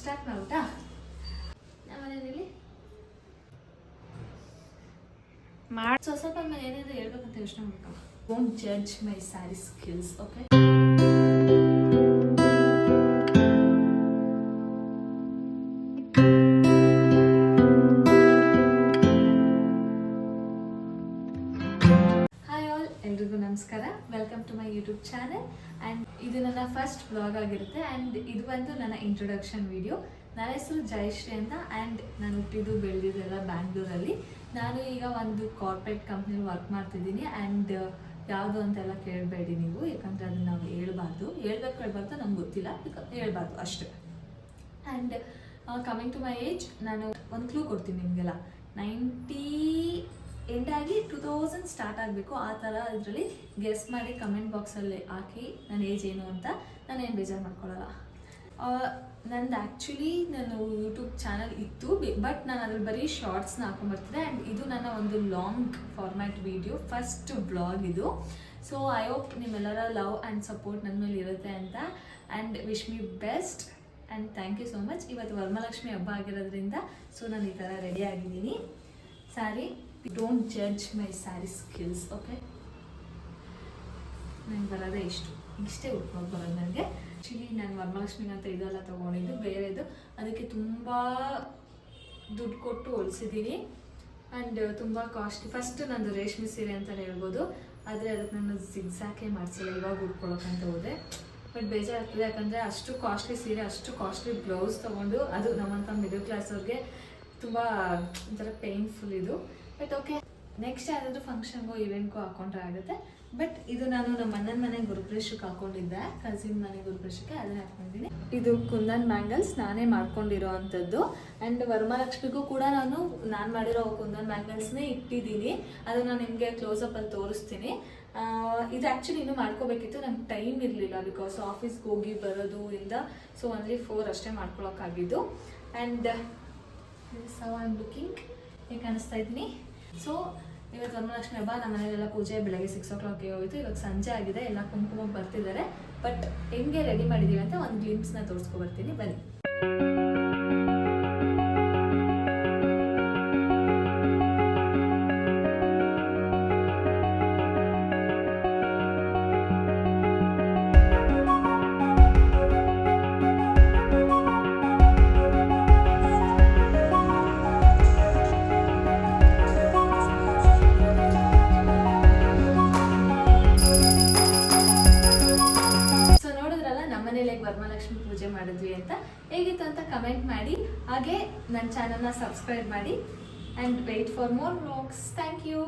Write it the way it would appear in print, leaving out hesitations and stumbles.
Start ಮಾಡ್ಬಿಟ್ಟಾ ನಮ್ಮ ಮನೆಯಲ್ಲಿ ಸ್ವಲ್ಪ ಏನಾದ್ರು ಹೇಳ್ಬೇಕಂತ ಯೋಚನೆ ಮಾಡ್ಕೊ. Don't judge my sari skills, okay? ಎಲ್ರಿಗೂ ನಮಸ್ಕಾರ, welcome to my YouTube channel. And ಇದು ನನ್ನ ಫಸ್ಟ್ ವ್ಲಾಗ್ ಆಗಿರುತ್ತೆ. ಆ್ಯಂಡ್ ಇದು ಬಂದು ನನ್ನ ಇಂಟ್ರೊಡಕ್ಷನ್ ವಿಡಿಯೋ. ನನ್ನ ಹೆಸರು ಜಯಶ್ರೀ ಅಂತ. ಆ್ಯಂಡ್ ನಾನು ಹುಟ್ಟಿದ್ದು ಬೆಳೆದಿದ್ದೆಲ್ಲ ಬ್ಯಾಂಗ್ಳೂರಲ್ಲಿ. ನಾನು ಈಗ ಒಂದು ಕಾರ್ಪೊರೇಟ್ ಕಂಪ್ನಿಲಿ ವರ್ಕ್ ಮಾಡ್ತಿದ್ದೀನಿ. ಆ್ಯಂಡ್ ಯಾವುದು ಅಂತೆಲ್ಲ ಕೇಳಬೇಡಿ ನೀವು, ಯಾಕಂದರೆ ಅದನ್ನು ನಾವು ಹೇಳ್ಬಾರ್ದು ನಮ್ಗೆ ಗೊತ್ತಿಲ್ಲ, ಹೇಳ್ಬಾರ್ದು ಅಷ್ಟೇ. And coming to my age, ನಾನು ಒಂದು ಕ್ಲೂ ಕೊಡ್ತೀನಿ ನಿಮಗೆಲ್ಲ. 90 ಎಂಡಾಗಿ 2000 ಸ್ಟಾರ್ಟ್ ಆಗಬೇಕು, ಆ ಥರ ಇದರಲ್ಲಿ ಗೆಸ್ ಮಾಡಿ ಕಮೆಂಟ್ ಬಾಕ್ಸಲ್ಲಿ ಹಾಕಿ ನನ್ನ ಏಜ್ ಏನು ಅಂತ. ನಾನೇನು ಬೇಜಾರು ಮಾಡ್ಕೊಳ್ಳಲ್ಲ. ನಂದು ಆ್ಯಕ್ಚುಲಿ ನಾನು ಯೂಟ್ಯೂಬ್ ಚಾನಲ್ ಇತ್ತು, ಬಟ್ ನಾನು ಅದ್ರಲ್ಲಿ ಬರೀ ಶಾರ್ಟ್ಸ್ನ ಹಾಕೊಂಡ್ಬರ್ತಿದ್ದೆ. ಆ್ಯಂಡ್ ಇದು ನನ್ನ ಒಂದು long format video, first blog ಇದು. ಸೊ ಐ ಹೋಪ್ ನಿಮ್ಮೆಲ್ಲರ ಲವ್ ಆ್ಯಂಡ್ ಸಪೋರ್ಟ್ ನನ್ನ ಮೇಲೆ ಇರುತ್ತೆ ಅಂತ. And wish me best and thank you so much. ಇವತ್ತು ವರಮಹಾಲಕ್ಷ್ಮಿ ಹಬ್ಬ ಆಗಿರೋದ್ರಿಂದ ಸೊ ನಾನು ಈ ಥರ ರೆಡಿ ಆಗಿದ್ದೀನಿ. Sari, don't judge my sari skills, okay? ನಂಗೆ ಬರೋದೇ ಇಷ್ಟೇ ಉಟ್ಕೊಂಡು ಬರೋದು ನನಗೆ. ಆ್ಯಕ್ಚುಲಿ ನಾನು ವರಮಹಾಲಕ್ಷ್ಮಿಗಂತ ಇದೆಲ್ಲ ತೊಗೊಂಡಿದ್ದು ಬೇರೆದು, ಅದಕ್ಕೆ ತುಂಬ ದುಡ್ಡು ಕೊಟ್ಟು ಹೊಲಿಸಿದ್ದೀನಿ. ಆ್ಯಂಡ್ ತುಂಬ ಕಾಸ್ಟ್ಲಿ. ಫಸ್ಟ್ ನಂದು ರೇಷ್ಮೆ ಸೀರೆ ಅಂತಲೇ ಹೇಳ್ಬೋದು, ಆದರೆ ಅದಕ್ಕೆ ನಾನು ಜಿಗ್ಸಾಕೆ ಮಾಡಿಸಿಲ್ಲ, ಇವಾಗ ಉಟ್ಕೊಳ್ಳೋಕ್ಕಂತ ಹೋದೆ. ಬಟ್ ಬೇಜಾರಾಗ್ತದೆ, ಯಾಕಂದರೆ ಅಷ್ಟು ಕಾಸ್ಟ್ಲಿ ಸೀರೆ, ಅಷ್ಟು ಕಾಸ್ಟ್ಲಿ ಬ್ಲೌಸ್ ತೊಗೊಂಡು, ಅದು ನಮ್ಮಂಥ ಮಿಡಲ್ ಕ್ಲಾಸ್ ಅವ್ರಿಗೆ ತುಂಬ ಒಂಥರ ಪೇನ್ಫುಲ್ ಇದು. ಬಟ್ ಓಕೆ, ನೆಕ್ಸ್ಟ್ ಯಾರಾದರೂ ಫಂಕ್ಷನ್ಗೋ ಇವೆಂಟ್ಗೋ ಹಾಕೊಂಡ್ರೆ ಆಗುತ್ತೆ. ಬಟ್ ಇದು ನಾನು ನಮ್ಮ ಅಣ್ಣನ ಮನೆ ಗುರುಪ್ರವೇಶಕ್ಕೆ ಹಾಕೊಂಡಿದ್ದೆ, ಕಸಿನ್ ಮನೆ ಗುರುಪ್ರವೇಶಕ್ಕೆ, ಅದನ್ನೇ ಹಾಕೊಂಡಿದ್ದೀನಿ. ಇದು ಕುಂದನ್ ಬ್ಯಾಂಗಲ್ಸ್ ನಾನೇ ಮಾಡ್ಕೊಂಡಿರೋ ಅಂಥದ್ದು. ಆ್ಯಂಡ್ ವರಮಹಾಲಕ್ಷ್ಮಿಗೂ ಕೂಡ ನಾನು ಮಾಡಿರೋ ಕುಂದನ್ ಬ್ಯಾಂಗಲ್ಸ್ನೇ ಇಟ್ಟಿದ್ದೀನಿ. ಅದು ನಾನು ನಿಮಗೆ ಕ್ಲೋಸಪ್ಪಲ್ಲಿ ತೋರಿಸ್ತೀನಿ. ಇದು ಆ್ಯಕ್ಚುಲಿ ಇನ್ನೂ ಮಾಡ್ಕೋಬೇಕಿತ್ತು, ನಂಗೆ ಟೈಮ್ ಇರಲಿಲ್ಲ, ಬಿಕಾಸ್ ಆಫೀಸ್ಗೆ ಹೋಗಿ ಬರೋದು ಇಂದ. ಸೊ ಓನ್ಲಿ 4 ಅಷ್ಟೇ ಮಾಡ್ಕೊಳಕ್ಕಾಗಿದ್ದು. And how I am looking, ಹೇಗೆ ಕಾಣಿಸ್ತಾ ಇದ್ದೀನಿ. ಸೊ ಇವತ್ತು ವರಮಹಾಲಕ್ಷ್ಮಿ ಹಬ್ಬ, ನಮ್ಮ ಮನೆಯಲ್ಲೆಲ್ಲ ಪೂಜೆ ಬೆಳಗ್ಗೆ 6 o'clock ಹೋಯಿತು. ಇವಾಗ ಸಂಜೆ ಆಗಿದೆ, ಎಲ್ಲ ಕುಂಕುಮ ಬರ್ತಿದ್ದಾರೆ. ಬಟ್ ಹೆಂಗೆ ರೆಡಿ ಮಾಡಿದ್ದೀವಿ ಅಂತ ಒಂದು ಗ್ಲಿಮ್ಸ್ನ ತೋರಿಸ್ಕೊಬರ್ತೀನಿ, ಬನ್ನಿ. ವರಮಹಾಲಕ್ಷ್ಮಿ ಪೂಜೆ ಮಾಡಿದ್ವಿ ಅಂತ, ಹೇಗಿತ್ತು ಅಂತ ಕಮೆಂಟ್ ಮಾಡಿ. ಹಾಗೆ ನನ್ನ ಚಾನಲ್ನ ಸಬ್ಸ್ಕ್ರೈಬ್ ಮಾಡಿ. And wait for more vlogs. Thank you.